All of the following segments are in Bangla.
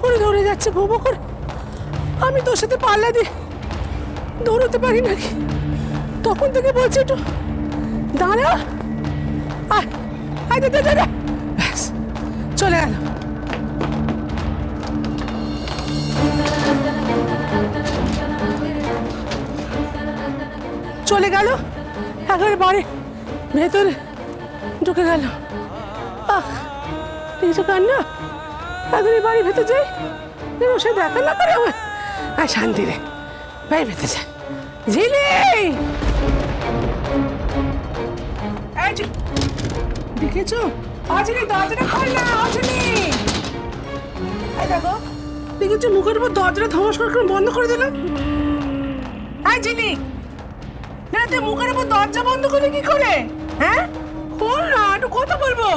করে দৌড়ে যাচ্ছে, ভো ভো করে। আমি তোর সাথে পাল্লা দিয়ে দৌড়তে পারি নাকি? তখন থেকে বলছে একটু দাঁড়া, আয় আয়, দে দে দে। ব্যাস চলে গেল। চলে গেল, একেবারে বাড়ি ভেতরে ঢুকে গেল। আহ, কিছু কান না, এখন বাড়ি ভেতর যাই, সে দেখা না করে আমার আর শান্তি রে। বাড়ি ভেতর যা। ঝিলি, দেখেছো অজিনি দরজাটা খোল না, অজিনি। এই দেখো, দেখেছো মুখের উপর দরজাটা ধমস করে বন্ধ করে দিলাম। এই ঝিলি, না তুই মুখের উপর দরজা বন্ধ করলি কি করে? হ্যাঁ খোল না, একটু কথা বলবো।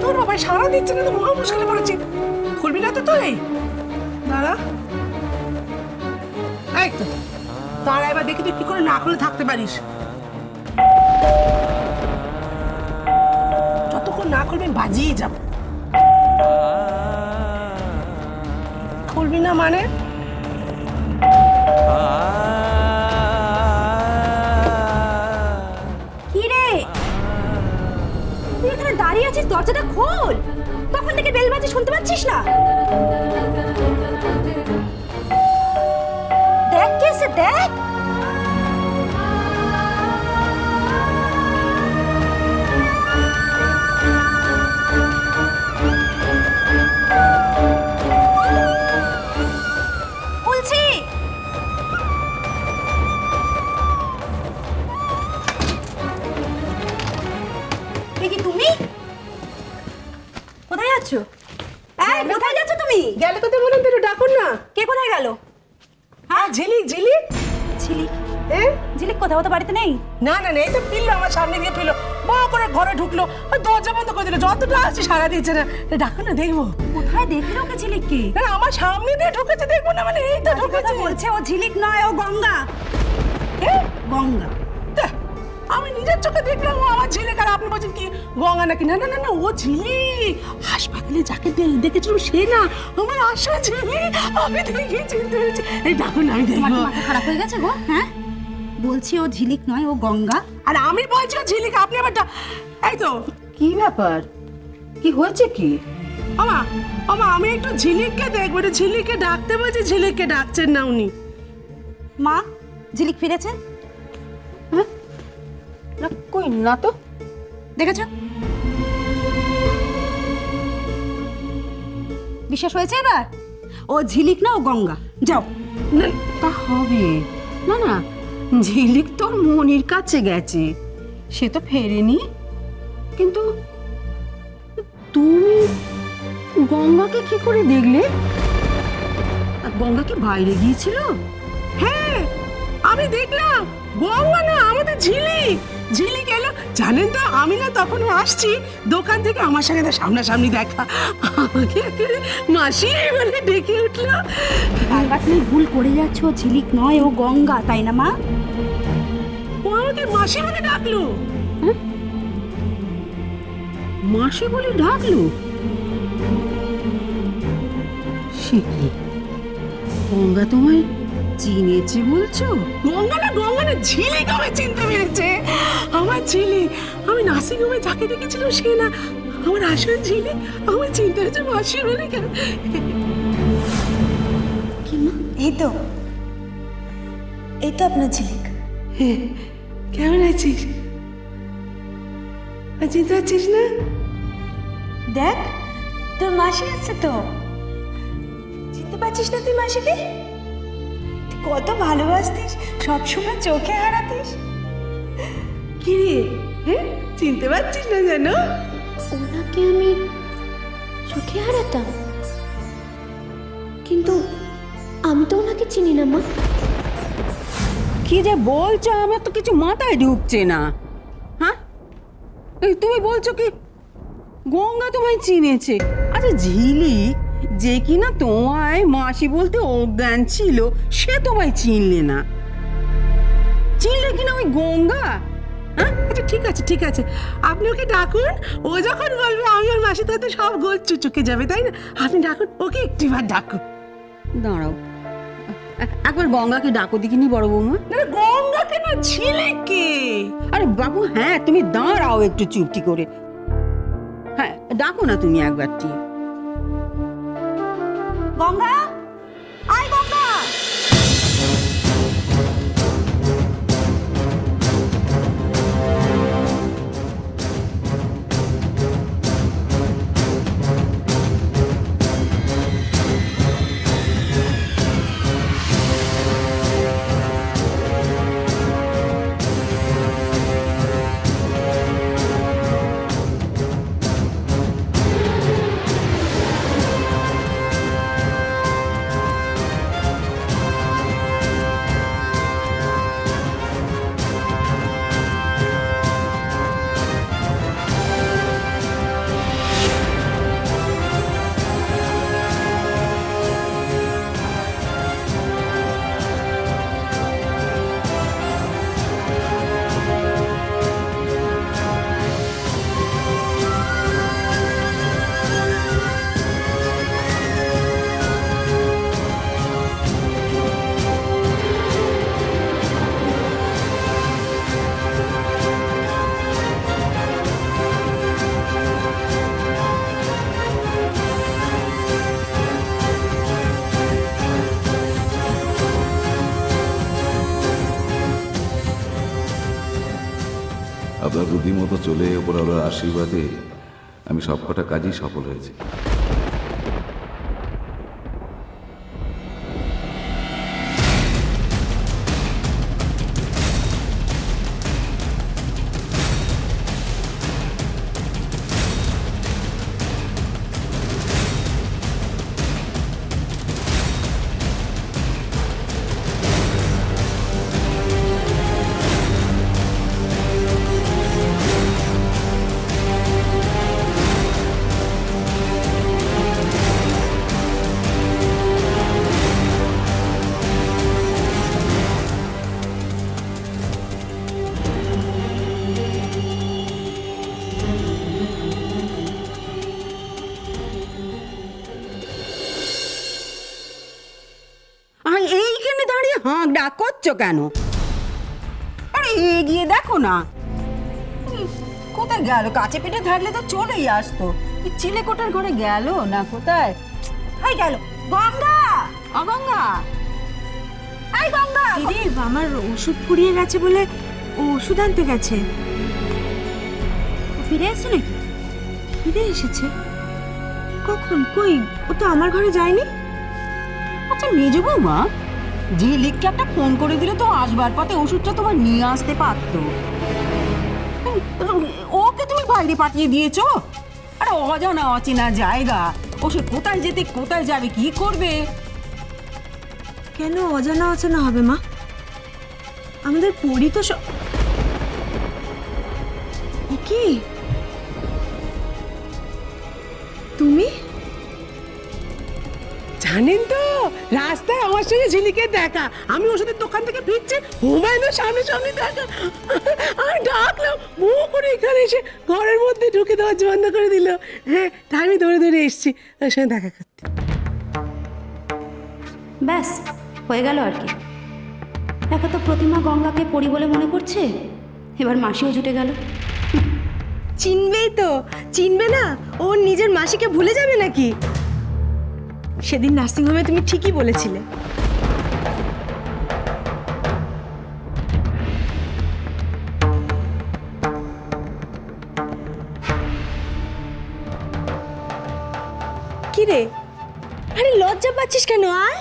তোর বাবাই সারা দিচ্ছে না, তো মহা মুশকিলে পড়েছি। খুলবি না তো তুই? দাঁড়া, এই তো দাঁড়া, এবার দেখি তুই কি করে না খুলে থাকতে পারিস। যতক্ষণ না খুলবি বাজিয়ে যাব। খুলবি না মানে? কি রে, তুই এখানে দাঁড়িয়ে আছিস, দরজাটা খোল। তখন থেকে বেল বাজে, শুনতে পাচ্ছিস না? দেখ কে এসে, দেখ। বলছি দেখি তুমি কোথায় যাচ্ছ? কোথায় যাচ্ছ তুমি? গেলে কোথায় বলুন তো, একটু ডাকুন না। কে কোথায় গেল? হ্যাঁ ঝিলিক, ঝিলিক। ঝিলিক? হ্যাঁ ঝিলিক কোথাও তো বাড়িতে নেই। না না না, এই তো ফিরলো, আমার সামনে দিয়ে ফিরলো, বড় করে ঘরে ঢুকলো, ওই দরজা বন্ধ করে দিল। যতটা আসছে সারা দিচ্ছে না। ডাকুন না, দেখবো। কোথায় দেখলো ওকে ঝিলিককে? না আমার সামনে দিয়ে ঢুকেছে, দেখবো না মানে? এই তো ঢুকেছে। বলছে ও ঝিলিক নয়, ও গঙ্গা। গঙ্গা? দেখ, আমি নিজের চোখে দেখলাম ও আমার ঝিলিক, আর আপনি বলছেন কি গঙ্গা নাকি? না না না না, ও ঝিলিক। হাসপাতালে যাকে দেখেছিলাম সে না, আমার আশা ঝিলিক। আমি দেখে চিনতে পেরেছি। এই ডাকুন না, আমি তোমার দেখবো। মাথা খারাপ হয়ে গেছে গো? হ্যাঁ, বলছি ও ঝিলিক নয়, ও গঙ্গা। আর আমি বলছি ও ঝিলিক, আপনি আবার এই তো কি ব্যাপার, কি হয়েছে কি? আমা আমা, আমি একটু ঝিলিককে দেখবো। একটু ঝিলিককে ডাকতে বলছি, ঝিলিককে ডাকছেন না উনি। মা, ঝিলিক ফিরেছে? না কই না তো। দেখেছো? বিশ্বাস হয়েছে এবার? ও ঝিলিক না, ও গঙ্গা। যাও। না তা হবে না, না ঝিলিক তোর মনির কাছে গেছে, সে তো ফেরেনি। কিন্তু তুমি গঙ্গাকে কি করে দেখলে? আর গঙ্গা কি বাইরে গিয়েছিল? হ্যাঁ আমি দেখলাম, গঙ্গা না, আমাদের ঝিলিক। ঝিলিক এলো, জানেন তো আমি না তখন আসছি দোকান থেকে, আমার সঙ্গে তো সামনাসামনি দেখা। আমাকে মাসি বলে ডেকে উঠলো। বারবার তুমি ভুল করে যাচ্ছ, ও ঝিলিক নয়, ও গঙ্গা, তাই না মা? ও আমাকে মাসি বলে ডাকলো। মাসি বলে ডাকলো? সে কি, গঙ্গা তোমায় চিনেছে বলছো? গঙ্গা না, গঙ্গা না, ঝিলিক আমায় চিনতে পেরেছে। আমার ঝিলিক, আমি নার্সিং হোমে যাকে দেখেছিলাম সে না, আমার আসল ঝিলিক। আমায় চিনতে হয়েছে মাসি বলে। কেন? কি মা? এই তো আপনার ঝিলিক। হ্যাঁ, কেমন আছিস? আর চিনতে পারছিস না? দেখ, তোর মাসি আছে তো। চিনতে পারছিস না তুই মাসিকে? তুই কত ভালোবাসতিস, সবসময় চোখে হারাতিস। কি রে, হ্যাঁ চিনতে পারছিস না যেন? ওনাকে আমি চোখে হারাতাম, কিন্তু আমি তো ওনাকে চিনি না মা। কি যে বলছো, আমার তো কিছু মাথায় ঢুকছে না। হ্যাঁ, এই তুমি বলছো কি গঙ্গা তোমায় চিনেছে? আচ্ছা ঝিলিক যে কিনা তোমায় মাসি বলতে অজ্ঞান ছিল, সে তোমায় চিনলে না, চিনলে কিনা ওই গঙ্গা? হ্যাঁ, আচ্ছা ঠিক আছে ঠিক আছে, আপনি ওকে ডাকুন। ও যখন বলবে আমি ওর মাসি, তাতে সব গোল চুচুকে যাবে, তাই না? আপনি ডাকুন ওকে, একটিবার ডাকুন। দাঁড়াও, একবার গঙ্গাকে ডাকো দেখিনি বড় বৌমা। না গঙ্গাকে না, ঝিলিককে। আরে বাবু, হ্যাঁ তুমি দাঁড়াও একটু চুপটি করে। হ্যাঁ ডাকো না তুমি একবারটি। গঙ্গা, আয় গঙ্গা। আপনার বুদ্ধিমতো চলে ওপরওয়ালার আশীর্বাদে আমি সবকটা কাজই সফল হয়েছে। এইখানে দাঁড়িয়ে হাঁক ডাক করছো কেন? আরে এগিয়ে দেখো না। কোথায় গেল? কাছে পিঠে থাকলে তো চলেই আসতো। চিলেকোটার ঘরে গেল না কোথায়? হাই গেল গঙ্গা। গঙ্গা, আয় গঙ্গা। দিদি, আমার ওষুধ ফুরিয়ে গেছে বলে ও ওষুধ আনতে গেছে। ও ফিরে এসেছে নাকি? ফিরে এসেছে? কখন? কই, ও তো আমার ঘরে যায়নি। আচ্ছা মেজো বৌমা, ঝিলিককে একটা ফোন করে দিলে তো আসবার পথে ওষুধটা তোমার নিয়ে আসতে পারতো। ওকে তুমি বাইরে পাঠিয়ে দিয়েছো? আরে অজানা অচেনা জায়গা, ওষুধ কোথায় যেতে কোথায় যাবে কি করবে? কেন অজানা অজানা হবে মা? আমাদের পরি তো কি তুমি জানেন তো, রাস্তায় আমার সঙ্গে ঝিলিকের দেখা। আমি ওষুধের দোকান থেকে ফিরছি, হুমায়ুনের সামনে সামনে দেখা। আমি ডাকলাম, মুখ করে এখানে এসে ঘরের মধ্যে ঢুকে দরজা বন্ধ করে দিল। হ্যাঁ, তাই আমি দৌড়ে দৌড়ে এসেছি ওর সঙ্গে দেখা করতে। ব্যাস হয়ে গেল আর কি। একা তো প্রতিমা গঙ্গাকে পরি বলে মনে করছে, এবার মাসিও জুটে গেল। চিনবেই তো, চিনবে না? ও নিজের মাসিকে ভুলে যাবে নাকি? সেদিন নার্সিংহোমে তুমি ঠিকই বলেছিলে। কি রে, আরে লজ্জা পাচ্ছিস কেন? আয়।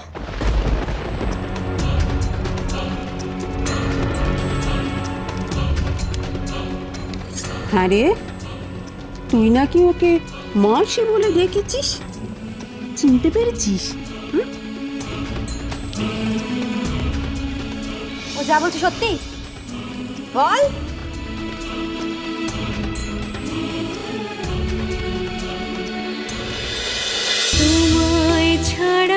হ্যাঁ রে, তুই নাকি ওকে মাসি বলে ডেকেছিস? চিনতে পেরেছিস? ও যা বলছে সত্যি বল। তোমায় ছাড়া